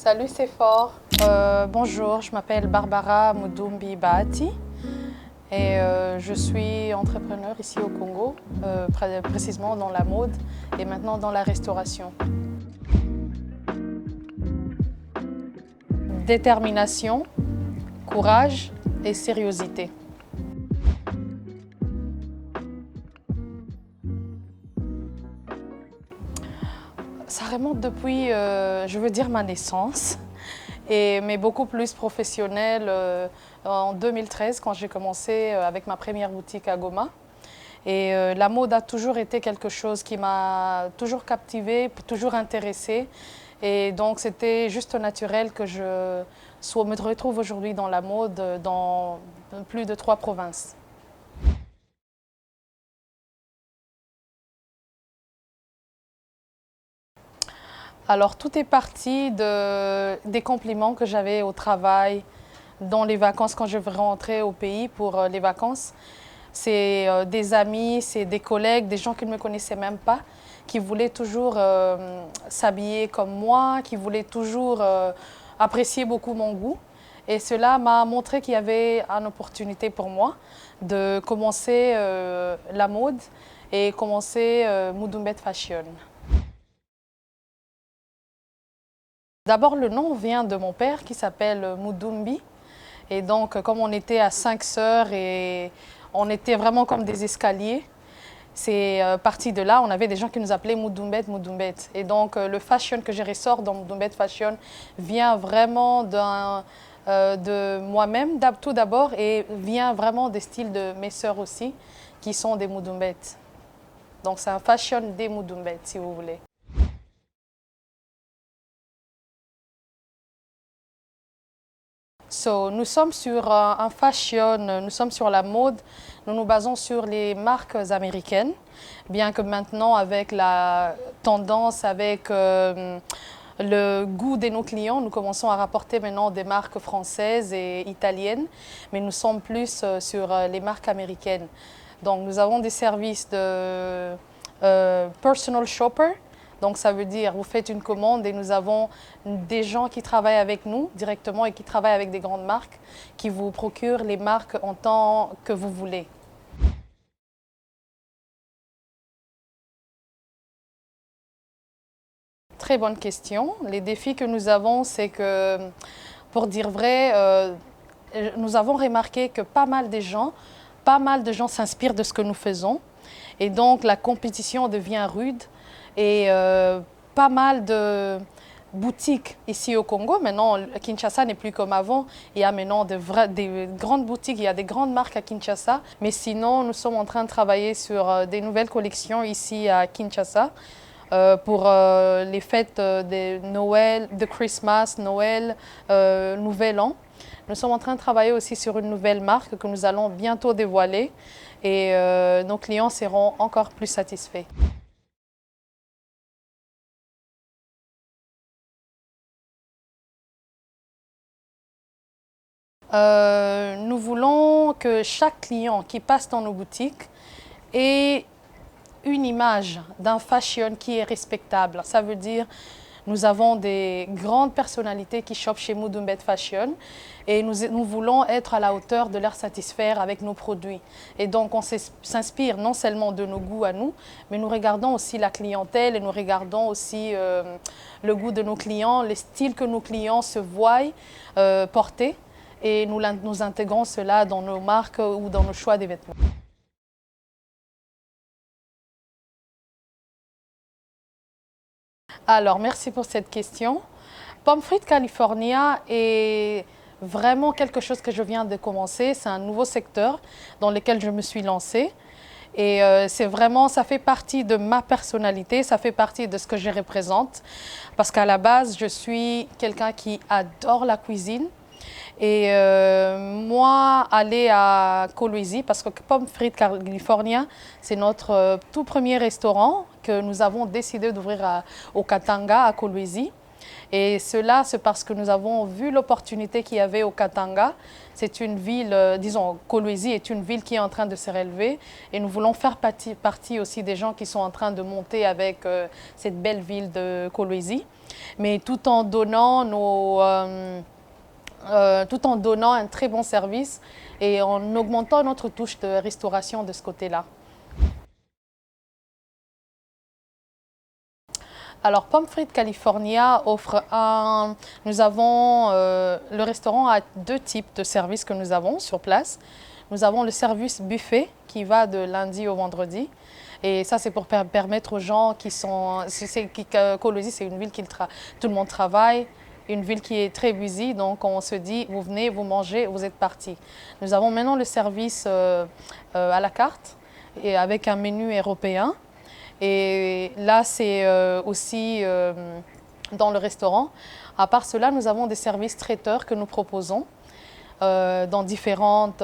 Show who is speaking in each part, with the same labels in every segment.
Speaker 1: Salut, c'est fort. Bonjour, je m'appelle Barbara Mudumbi Bahati et je suis entrepreneur ici au Congo, précisément dans la mode et maintenant dans la restauration. Détermination, courage et sérieuxité. Ça remonte depuis, je veux dire, ma naissance, mais beaucoup plus professionnelle en 2013 quand j'ai commencé avec ma première boutique à Goma. Et la mode a toujours été quelque chose qui m'a toujours captivée, toujours intéressée. Et donc c'était juste naturel que je me retrouve aujourd'hui dans la mode dans plus de 3 provinces. Alors, tout est parti des compliments que j'avais au travail, dans les vacances, quand je rentrais au pays pour les vacances. C'est des amis, c'est des collègues, des gens qui ne me connaissaient même pas, qui voulaient toujours s'habiller comme moi, qui voulaient toujours apprécier beaucoup mon goût. Et cela m'a montré qu'il y avait une opportunité pour moi de commencer la mode et commencer Mudumbet Fashion. D'abord, le nom vient de mon père qui s'appelle Mudumbi. Et donc, comme on était à 5 sœurs et on était vraiment comme des escaliers, c'est parti de là. On avait des gens qui nous appelaient Mudumbet, Mudumbet. Et donc, le fashion que je ressors dans Mudumbet Fashion vient vraiment de moi-même, tout d'abord, et vient vraiment des styles de mes sœurs aussi, qui sont des Mudumbet. Donc, c'est un fashion des Mudumbet, si vous voulez. Nous sommes sur un fashion, nous sommes sur la mode, nous nous basons sur les marques américaines, bien que maintenant avec la tendance, avec le goût de nos clients, nous commençons à rapporter maintenant des marques françaises et italiennes, mais nous sommes plus sur les marques américaines. Donc nous avons des services de personal shopper. Donc ça veut dire, vous faites une commande et nous avons des gens qui travaillent avec nous directement et qui travaillent avec des grandes marques qui vous procurent les marques en temps que vous voulez. Très bonne question. Les défis que nous avons, c'est que, pour dire vrai, nous avons remarqué que pas mal de gens s'inspirent de ce que nous faisons. Et donc la compétition devient rude. Et pas mal de boutiques ici au Congo. Maintenant, Kinshasa n'est plus comme avant. Il y a maintenant des grandes boutiques, il y a des grandes marques à Kinshasa. Mais sinon, nous sommes en train de travailler sur des nouvelles collections ici à Kinshasa pour les fêtes de Noël, de Christmas, Noël, Nouvel An. Nous sommes en train de travailler aussi sur une nouvelle marque que nous allons bientôt dévoiler et nos clients seront encore plus satisfaits. Nous voulons que chaque client qui passe dans nos boutiques ait une image d'un fashion qui est respectable. Ça veut dire nous avons des grandes personnalités qui shoppent chez Mudumbet Fashion et nous voulons être à la hauteur de leur satisfaire avec nos produits. Et donc on s'inspire non seulement de nos goûts à nous, mais nous regardons aussi la clientèle et nous regardons aussi le goût de nos clients, les styles que nos clients se voient porter. Et nous intégrons cela dans nos marques ou dans nos choix des vêtements. Alors, merci pour cette question. Pomme frite California est vraiment quelque chose que je viens de commencer. C'est un nouveau secteur dans lequel je me suis lancée. Et c'est vraiment, ça fait partie de ma personnalité, ça fait partie de ce que je représente. Parce qu'à la base, je suis quelqu'un qui adore la cuisine. Et moi, aller à Kolwezi, parce que Pomme Frites California, c'est notre tout premier restaurant que nous avons décidé d'ouvrir au Katanga, à Kolwezi. Et cela, c'est parce que nous avons vu l'opportunité qu'il y avait au Katanga. C'est une ville, disons, Kolwezi est une ville qui est en train de se relever et nous voulons faire partie aussi des gens qui sont en train de monter avec cette belle ville de Kolwezi, mais tout en donnant tout en donnant un très bon service et en augmentant notre touche de restauration de ce côté-là. Alors, Pommes Frites California offre un... Nous avons... le restaurant a deux types de services que nous avons sur place. Nous avons le service buffet qui va de lundi au vendredi. Et ça, c'est pour permettre aux gens qui sont... Kolwezi, c'est une ville qui tout le monde travaille, une ville qui est très busy. Donc, on se dit, vous venez, vous mangez, vous êtes parti. Nous avons maintenant le service à la carte et avec un menu européen. Et là, c'est aussi dans le restaurant. À part cela, nous avons des services traiteurs que nous proposons dans différentes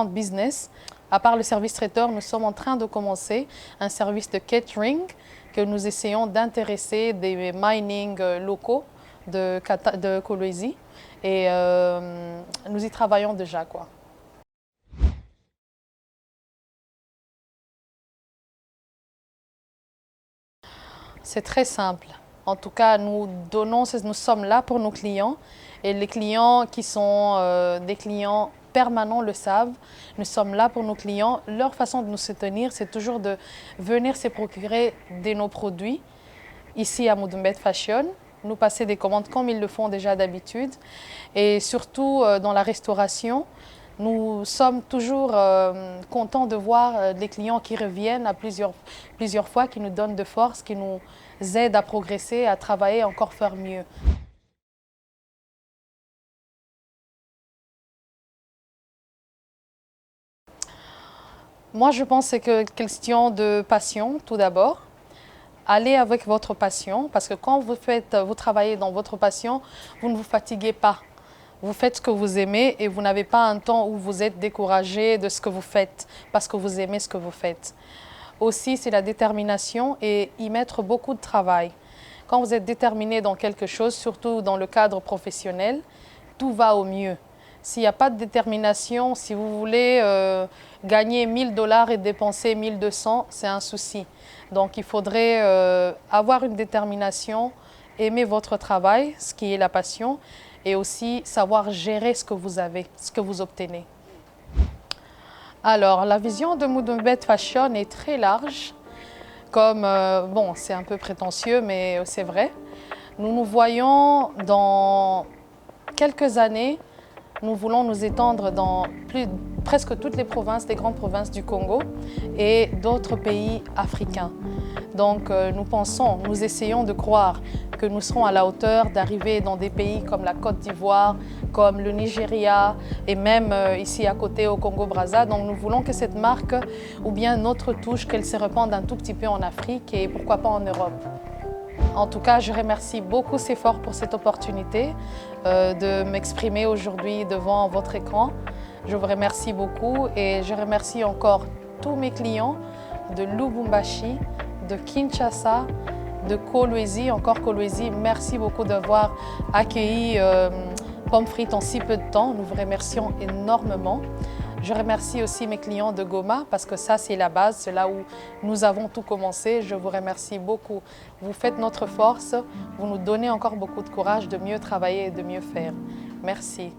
Speaker 1: business. À part le service traiteur, nous sommes en train de commencer un service de catering que nous essayons d'intéresser des mining locaux de Kolwezi. Et nous y travaillons déjà, quoi. C'est très simple. En tout cas, nous sommes là pour nos clients et les clients qui sont des clients permanents le savent. Nous sommes là pour nos clients. Leur façon de nous soutenir, c'est toujours de venir se procurer de nos produits ici à Moudoumbet Fashion, nous passer des commandes comme ils le font déjà d'habitude et surtout dans la restauration. Nous sommes toujours contents de voir des clients qui reviennent à plusieurs fois, qui nous donnent de force, qui nous aident à progresser, à travailler, encore faire mieux. Moi, je pense que c'est que question de passion, tout d'abord. Allez avec votre passion, parce que quand vous travaillez dans votre passion, vous ne vous fatiguez pas. Vous faites ce que vous aimez et vous n'avez pas un temps où vous êtes découragé de ce que vous faites parce que vous aimez ce que vous faites. Aussi, c'est la détermination et y mettre beaucoup de travail. Quand vous êtes déterminé dans quelque chose, surtout dans le cadre professionnel, tout va au mieux. S'il n'y a pas de détermination, si vous voulez gagner 1 000 $ et dépenser 1 200, c'est un souci. Donc il faudrait avoir une détermination, aimer votre travail, ce qui est la passion, et aussi savoir gérer ce que vous avez, ce que vous obtenez. Alors, la vision de Moudoumbet Fashion est très large, comme, bon, c'est un peu prétentieux, mais c'est vrai. Nous nous voyons dans quelques années, nous voulons nous étendre dans presque toutes les provinces, des grandes provinces du Congo et d'autres pays africains. Donc nous essayons de croire que nous serons à la hauteur d'arriver dans des pays comme la Côte d'Ivoire, comme le Nigeria et même ici à côté au Congo-Brazza. Donc nous voulons que cette marque ou bien notre touche, qu'elle se répande un tout petit peu en Afrique et pourquoi pas en Europe. En tout cas, je remercie beaucoup Sephore pour cette opportunité de m'exprimer aujourd'hui devant votre écran. Je vous remercie beaucoup et je remercie encore tous mes clients de Lubumbashi, de Kinshasa, de Kolwezi, encore Kolwezi. Merci beaucoup d'avoir accueilli Pommes Frites en si peu de temps. Nous vous remercions énormément. Je remercie aussi mes clients de Goma parce que ça, c'est la base, c'est là où nous avons tout commencé. Je vous remercie beaucoup. Vous faites notre force, vous nous donnez encore beaucoup de courage de mieux travailler et de mieux faire. Merci.